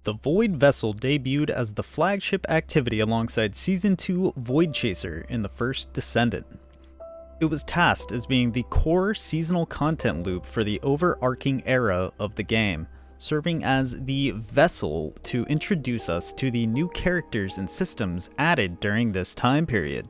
The Void Vessel debuted as the flagship activity alongside Season 2 Void Chaser in the first Descendant. It was tasked as being the core seasonal content loop for the overarching era of the game, serving as the vessel to introduce us to the new characters and systems added during this time period.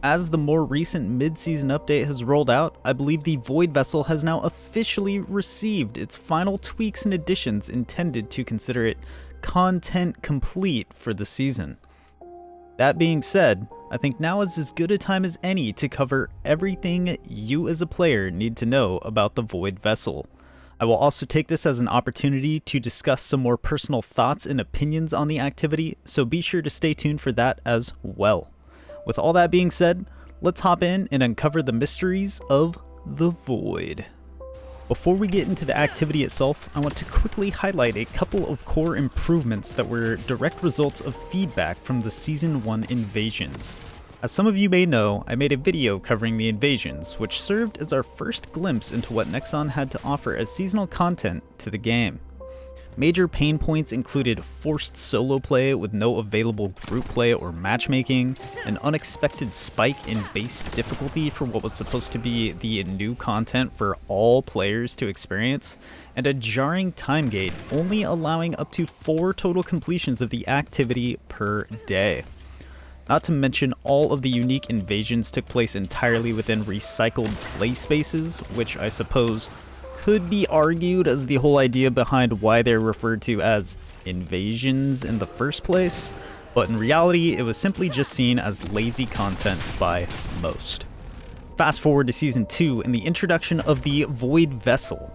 As the more recent mid-season update has rolled out, I believe the Void Vessel has now officially received its final tweaks and additions intended to consider it content complete for the season. That being said, I think now is as good a time as any to cover everything you as a player need to know about the Void Vessel. I will also take this as an opportunity to discuss some more personal thoughts and opinions on the activity, so be sure to stay tuned for that as well. With all that being said, let's hop in and uncover the mysteries of the Void. Before we get into the activity itself, I want to quickly highlight a couple of core improvements that were direct results of feedback from the Season 1 invasions. As some of you may know, I made a video covering the invasions, which served as our first glimpse into what Nexon had to offer as seasonal content to the game. Major pain points included forced solo play with no available group play or matchmaking, an unexpected spike in base difficulty for what was supposed to be the new content for all players to experience, and a jarring time gate only allowing up to 4 total completions of the activity per day. Not to mention all of the unique invasions took place entirely within recycled play spaces, which I suppose could be argued as the whole idea behind why they're referred to as invasions in the first place, but in reality it was simply just seen as lazy content by most. Fast forward to Season 2 and the introduction of the Void Vessel,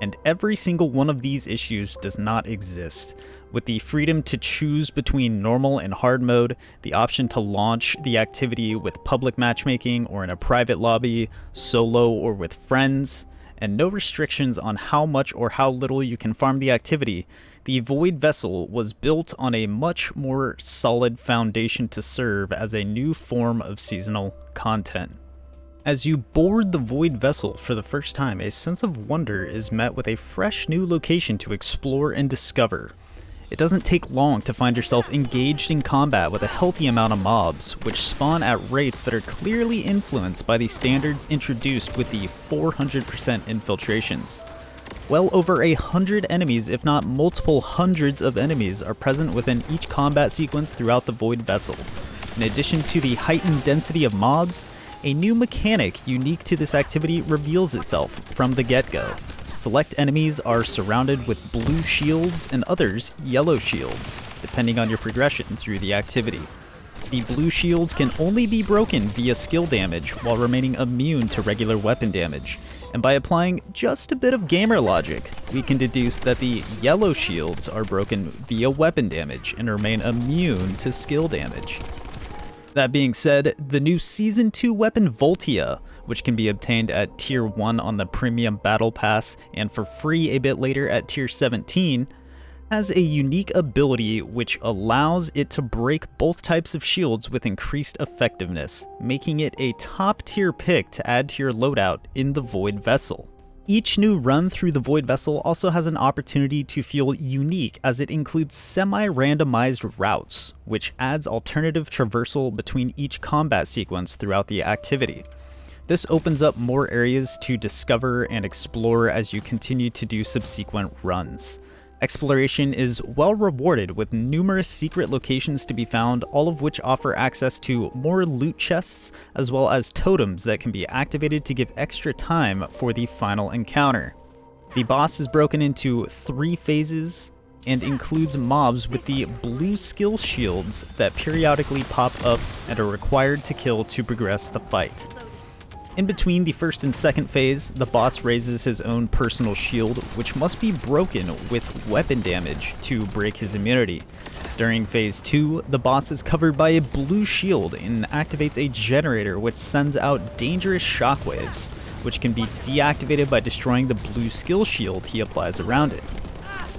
and every single one of these issues does not exist. With the freedom to choose between normal and hard mode, the option to launch the activity with public matchmaking or in a private lobby, solo or with friends, and no restrictions on how much or how little you can farm the activity, the Void Vessel was built on a much more solid foundation to serve as a new form of seasonal content. As you board the Void Vessel for the first time, a sense of wonder is met with a fresh new location to explore and discover. It doesn't take long to find yourself engaged in combat with a healthy amount of mobs, which spawn at rates that are clearly influenced by the standards introduced with the 400% infiltrations. Well over 100 enemies, if not multiple hundreds of enemies, are present within each combat sequence throughout the Void Vessel. In addition to the heightened density of mobs, a new mechanic unique to this activity reveals itself from the get-go. Select enemies are surrounded with blue shields and others yellow shields, depending on your progression through the activity. The blue shields can only be broken via skill damage while remaining immune to regular weapon damage, and by applying just a bit of gamer logic, we can deduce that the yellow shields are broken via weapon damage and remain immune to skill damage. That being said, the new Season 2 weapon Voltia, which can be obtained at Tier 1 on the Premium Battle Pass and for free a bit later at Tier 17, has a unique ability which allows it to break both types of shields with increased effectiveness, making it a top tier pick to add to your loadout in the Void Vessel. Each new run through the Void Vessel also has an opportunity to feel unique as it includes semi-randomized routes, which adds alternative traversal between each combat sequence throughout the activity. This opens up more areas to discover and explore as you continue to do subsequent runs. Exploration is well rewarded with numerous secret locations to be found, all of which offer access to more loot chests as well as totems that can be activated to give extra time for the final encounter. The boss is broken into 3 phases and includes mobs with the blue skill shields that periodically pop up and are required to kill to progress the fight. In between the first and second phase, the boss raises his own personal shield, which must be broken with weapon damage to break his immunity. During phase 2, the boss is covered by a blue shield and activates a generator which sends out dangerous shockwaves, which can be deactivated by destroying the blue skill shield he applies around it.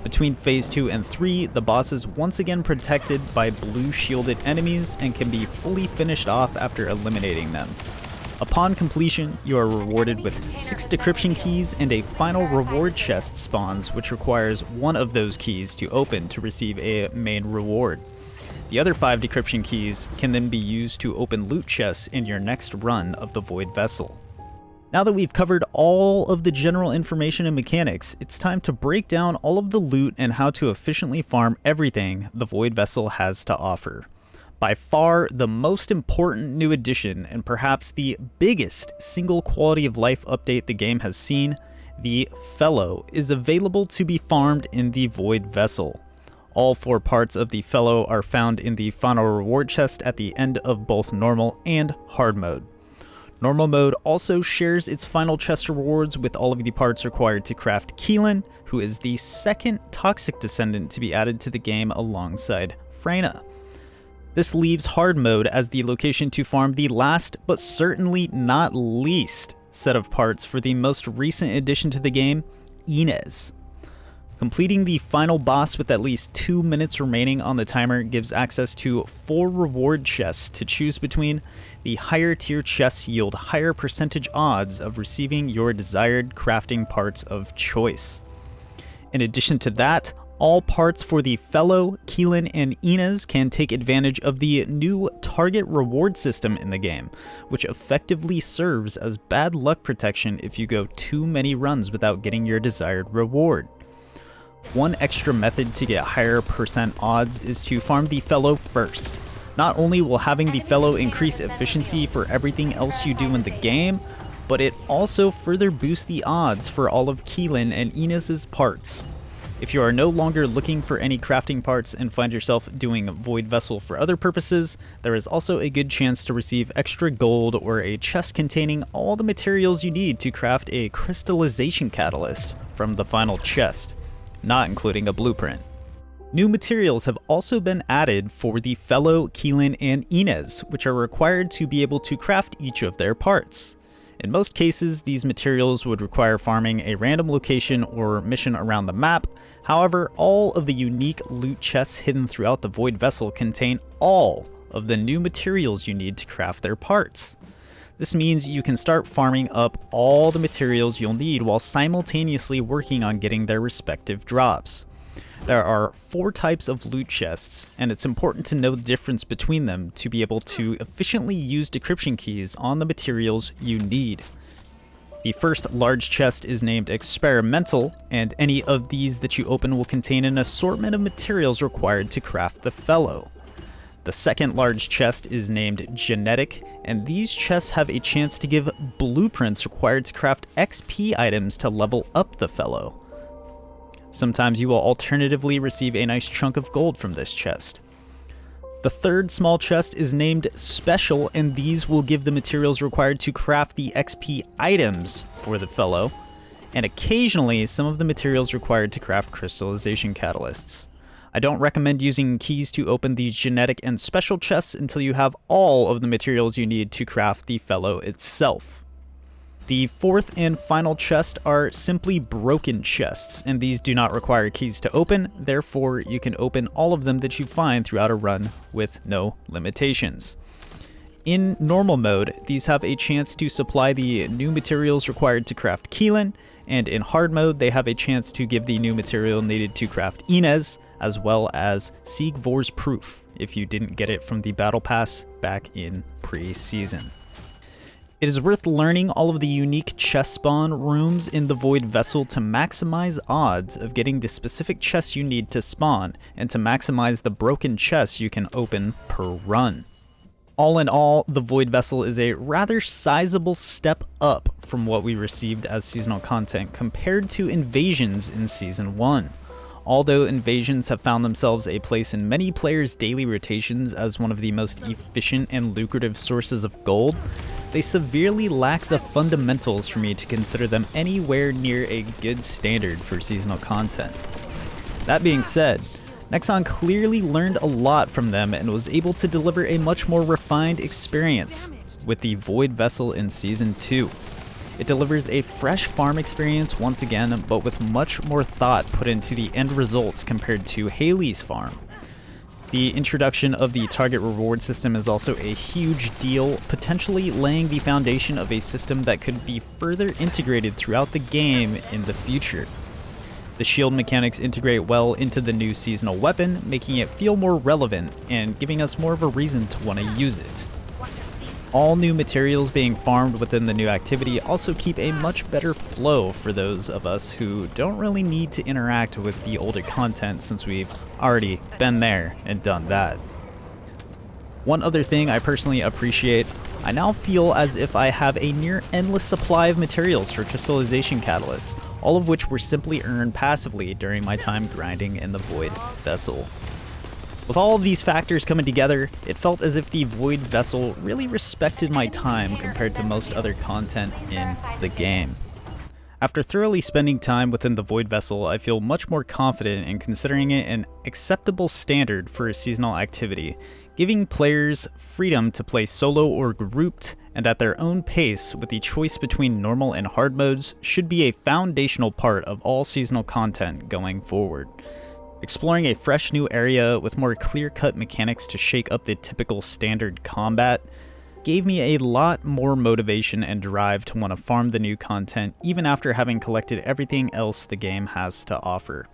Between phase 2 and 3, the boss is once again protected by blue shielded enemies and can be fully finished off after eliminating them. Upon completion, you are rewarded with 6 decryption keys, and a final reward chest spawns, which requires one of those keys to open to receive a main reward. The other 5 decryption keys can then be used to open loot chests in your next run of the Void Vessel. Now that we've covered all of the general information and mechanics, it's time to break down all of the loot and how to efficiently farm everything the Void Vessel has to offer. By far the most important new addition, and perhaps the biggest single quality of life update the game has seen, the Fellow is available to be farmed in the Void Vessel. All 4 parts of the Fellow are found in the final reward chest at the end of both normal and hard mode. Normal mode also shares its final chest rewards with all of the parts required to craft Keelan, who is the second toxic descendant to be added to the game alongside Freyna. This leaves hard mode as the location to farm the last, but certainly not least, set of parts for the most recent addition to the game, Inez. Completing the final boss with at least 2 minutes remaining on the timer gives access to 4 reward chests to choose between. The higher tier chests yield higher percentage odds of receiving your desired crafting parts of choice. In addition to that, all parts for the Fellow, Keelan, and Inez can take advantage of the new target reward system in the game, which effectively serves as bad luck protection if you go too many runs without getting your desired reward. One extra method to get higher percent odds is to farm the Fellow first. Not only will having the Fellow increase efficiency for everything else you do in the game, but it also further boosts the odds for all of Keelan and Inez's parts. If you are no longer looking for any crafting parts and find yourself doing Void Vessel for other purposes, there is also a good chance to receive extra gold or a chest containing all the materials you need to craft a crystallization catalyst from the final chest, not including a blueprint. New materials have also been added for the Fellow, Keelan, and Inez, which are required to be able to craft each of their parts. In most cases, these materials would require farming a random location or mission around the map. However, all of the unique loot chests hidden throughout the Void Vessel contain all of the new materials you need to craft their parts. This means you can start farming up all the materials you'll need while simultaneously working on getting their respective drops. There are 4 types of loot chests, and it's important to know the difference between them to be able to efficiently use decryption keys on the materials you need. The first large chest is named Experimental, and any of these that you open will contain an assortment of materials required to craft the Fellow. The second large chest is named Genetic, and these chests have a chance to give blueprints required to craft XP items to level up the Fellow. Sometimes you will alternatively receive a nice chunk of gold from this chest. The third small chest is named Special, and these will give the materials required to craft the XP items for the Fellow, and occasionally some of the materials required to craft crystallization catalysts. I don't recommend using keys to open the Genetic and Special chests until you have all of the materials you need to craft the Fellow itself. The fourth and final chest are simply broken chests, and these do not require keys to open, therefore you can open all of them that you find throughout a run with no limitations. In normal mode, these have a chance to supply the new materials required to craft Keelan, and in hard mode they have a chance to give the new material needed to craft Inez, as well as Siegvor's Proof, if you didn't get it from the Battle Pass back in pre-season. It is worth learning all of the unique chest spawn rooms in the Void Vessel to maximize odds of getting the specific chests you need to spawn, and to maximize the broken chests you can open per run. All in all, the Void Vessel is a rather sizable step up from what we received as seasonal content compared to Invasions in Season 1. Although Invasions have found themselves a place in many players' daily rotations as one of the most efficient and lucrative sources of gold, they severely lack the fundamentals for me to consider them anywhere near a good standard for seasonal content. That being said, Nexon clearly learned a lot from them and was able to deliver a much more refined experience with the Void Vessel in Season 2. It delivers a fresh farm experience once again, but with much more thought put into the end results compared to Haley's farm. The introduction of the target reward system is also a huge deal, potentially laying the foundation of a system that could be further integrated throughout the game in the future. The shield mechanics integrate well into the new seasonal weapon, making it feel more relevant and giving us more of a reason to want to use it. All new materials being farmed within the new activity also keep a much better flow for those of us who don't really need to interact with the older content since we've already been there and done that. One other thing I personally appreciate, I now feel as if I have a near endless supply of materials for crystallization catalysts, all of which were simply earned passively during my time grinding in the Void Vessel. With all of these factors coming together, it felt as if the Void Vessel really respected my time compared to most other content in the game. After thoroughly spending time within the Void Vessel, I feel much more confident in considering it an acceptable standard for a seasonal activity, giving players freedom to play solo or grouped and at their own pace with the choice between normal and hard modes should be a foundational part of all seasonal content going forward. Exploring a fresh new area with more clear-cut mechanics to shake up the typical standard combat gave me a lot more motivation and drive to want to farm the new content even after having collected everything else the game has to offer.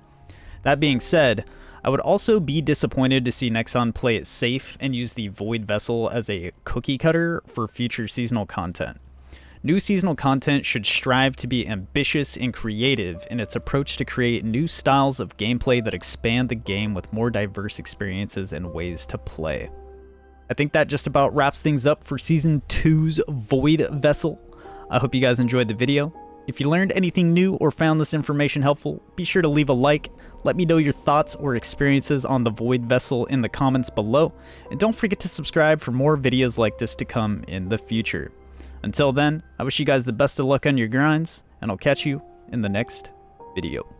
That being said, I would also be disappointed to see Nexon play it safe and use the Void Vessel as a cookie cutter for future seasonal content. New seasonal content should strive to be ambitious and creative in its approach to create new styles of gameplay that expand the game with more diverse experiences and ways to play. I think that just about wraps things up for Season 2's Void Vessel. I hope you guys enjoyed the video. If you learned anything new or found this information helpful, be sure to leave a like, let me know your thoughts or experiences on the Void Vessel in the comments below, and don't forget to subscribe for more videos like this to come in the future. Until then, I wish you guys the best of luck on your grinds, and I'll catch you in the next video.